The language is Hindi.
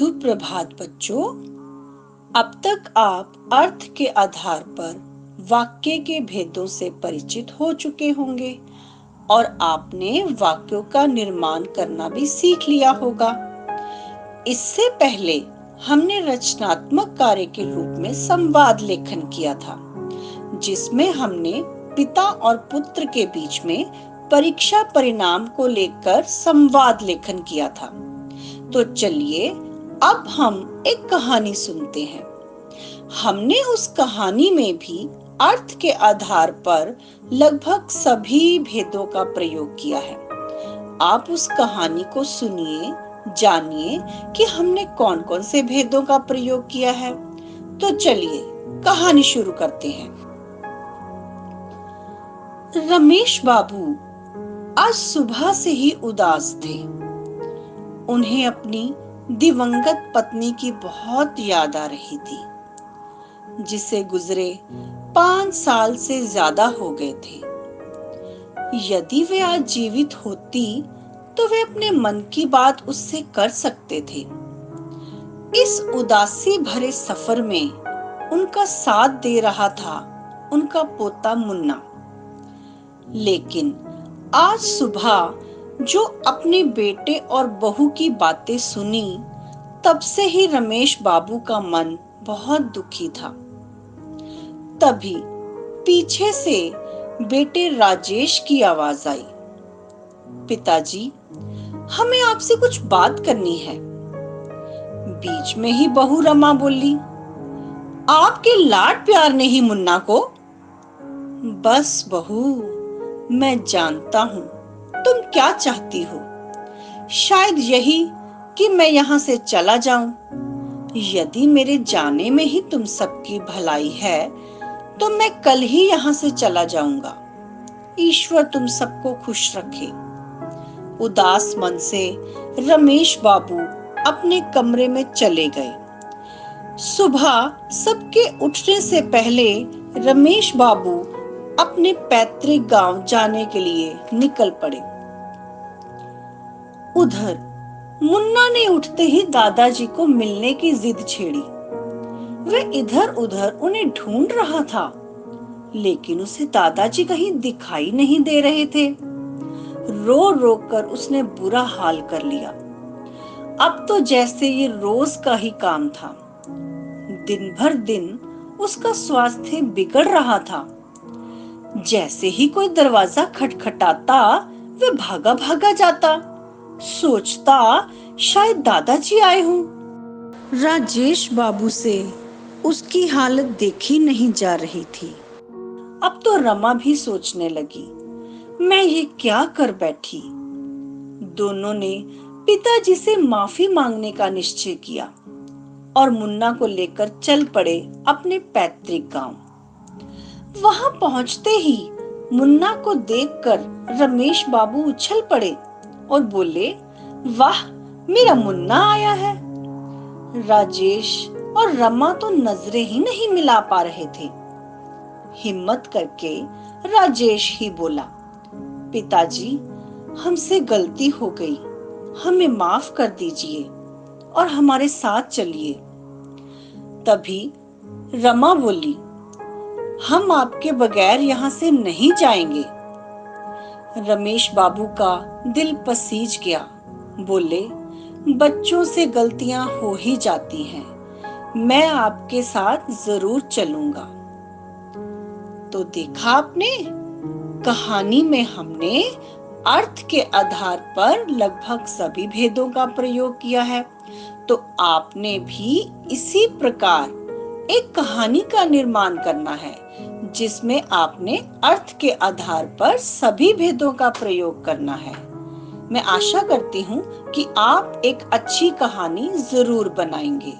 सुप्रभात बच्चों। अब तक आप अर्थ के आधार पर वाक्य के भेदों से परिचित हो चुके होंगे और आपने वाक्यों का निर्माण करना भी सीख लिया होगा। इससे पहले हमने रचनात्मक कार्य के रूप में संवाद लेखन किया था, जिसमें हमने पिता और पुत्र के बीच में परीक्षा परिणाम को लेकर संवाद लेखन किया था। तो चलिए अब हम एक कहानी सुनते हैं। हमने उस कहानी में भी अर्थ के आधार पर लगभग सभी भेदों का प्रयोग किया है। आप उस कहानी को सुनिए, जानिए कि हमने कौन-कौन से भेदों का प्रयोग किया है। तो चलिए कहानी शुरू करते हैं। रमेश बाबू आज सुबह से ही उदास थे। उन्हें अपनी दिवंगत पत्नी की बहुत याद आ रही थी, जिसे गुजरे 5 साल से ज्यादा हो गए थे। यदि वे आज जीवित होती तो वे अपने मन की बात उससे कर सकते थे। इस उदासी भरे सफर में उनका साथ दे रहा था उनका पोता मुन्ना। लेकिन आज सुबह जो अपने बेटे और बहू की बातें सुनी, तब से ही रमेश बाबू का मन बहुत दुखी था। तभी पीछे से बेटे राजेश की आवाज आई, पिताजी, हमें आपसे कुछ बात करनी है। बीच में ही बहू रमा बोली, आपके लाड प्यार ने ही मुन्ना को। बस बहू, मैं जानता हूँ तुम क्या चाहती हो। शायद यही कि मैं यहाँ से चला जाऊं। यदि मेरे जाने में ही तुम सबकी भलाई है तो मैं कल ही यहाँ से चला जाऊंगा। ईश्वर तुम सबको खुश रखे। उदास मन से रमेश बाबू अपने कमरे में चले गए। सुबह सबके उठने से पहले रमेश बाबू अपने पैतृक गांव जाने के लिए निकल पड़े। उधर मुन्ना ने उठते ही दादाजी को मिलने की जिद छेड़ी। वह इधर उधर उन्हें ढूंढ रहा था, लेकिन उसे दादाजी कहीं दिखाई नहीं दे रहे थे। रो रो कर उसने बुरा हाल कर लिया। अब तो जैसे ये रोज का ही काम था। दिन भर दिन उसका स्वास्थ्य बिगड़ रहा था। जैसे ही कोई दरवाजा खटखटाता वह भागा भागा जाता, सोचता शायद दादाजी आए हों। राजेश बाबू से उसकी हालत देखी नहीं जा रही थी। अब तो रमा भी सोचने लगी, मैं ये क्या कर बैठी। दोनों ने पिताजी से माफी मांगने का निश्चय किया और मुन्ना को लेकर चल पड़े अपने पैतृक गांव। वहां पहुंचते ही मुन्ना को देखकर रमेश बाबू उछल पड़े और बोले, वाह, मेरा मुन्ना आया है। राजेश और रमा तो नजरें ही नहीं मिला पा रहे थे। हिम्मत करके राजेश ही बोला, पिताजी, हमसे गलती हो गई, हमें माफ कर दीजिए और हमारे साथ चलिए। तभी रमा बोली, हम आपके बगैर यहाँ से नहीं जाएंगे। रमेश बाबू का दिल पसीज गया। बोले, बच्चों से गलतियां हो ही जाती हैं, मैं आपके साथ जरूर चलूंगा। तो देखा आपने, कहानी में हमने अर्थ के आधार पर लगभग सभी भेदों का प्रयोग किया है। तो आपने भी इसी प्रकार एक कहानी का निर्माण करना है, जिसमें आपने अर्थ के आधार पर सभी भेदों का प्रयोग करना है। मैं आशा करती हूँ कि आप एक अच्छी कहानी जरूर बनाएंगे।